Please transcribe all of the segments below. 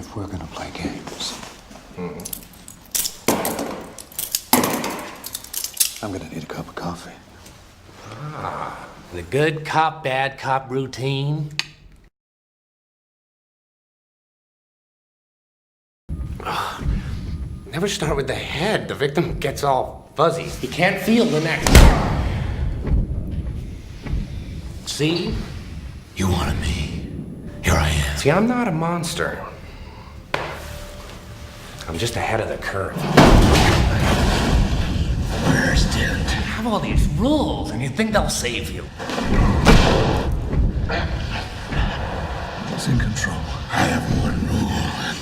if we're gonna play games, I'm gonna need a cup of coffee. The good cop, bad cop routine. Never start with the head. The victim gets all fuzzy. He can't feel the neck. See? You wanted me. Here I am. See, I'm not a monster. I'm just ahead of the curve. Where's Dent? I have all these rules, and you think they'll save you. He's in control. I have one rule.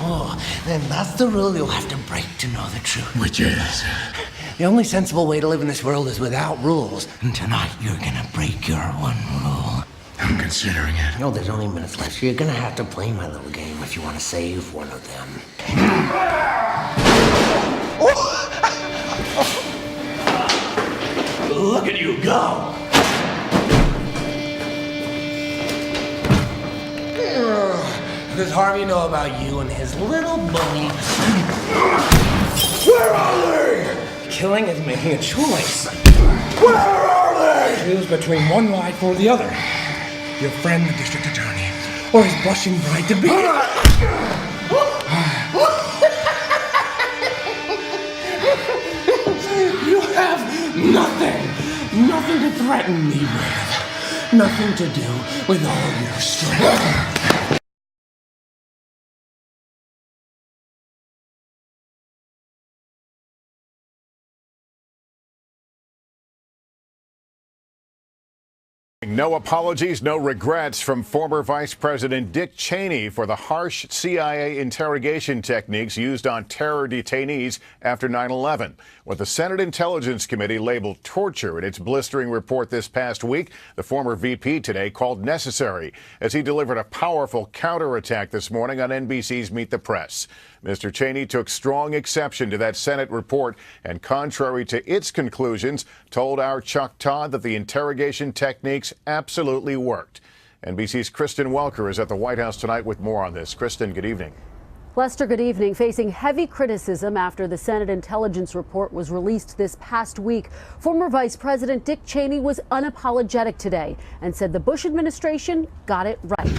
Oh, then that's the rule you'll have to break to know the truth. Which is? The only sensible way to live in this world is without rules. And tonight you're gonna break your one rule. I'm considering it. No, there's only minutes left, so you're gonna have to play my little game if you want to save one of them. Look at you go! What does Harvey know about you and his little bully? Where are they? Killing is making a choice. Where are they? Choose between one life or the other. Your friend, the district attorney, or his blushing bride-to-be. You have nothing to threaten me with. Nothing to do with all your strength. No apologies, no regrets from former Vice President Dick Cheney for the harsh CIA interrogation techniques used on terror detainees after 9/11. What the Senate Intelligence Committee labeled torture in its blistering report this past week, the former VP today called necessary as he delivered a powerful counterattack this morning on NBC's Meet the Press. Mr. Cheney took strong exception to that Senate report and, contrary to its conclusions, told our Chuck Todd that the interrogation techniques absolutely worked. NBC's Kristen Welker is at the White House tonight with more on this. Kristen, good evening. Lester, good evening. Facing heavy criticism after the Senate intelligence report was released this past week, former Vice President Dick Cheney was unapologetic today and said the Bush administration got it right.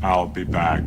I'll be back.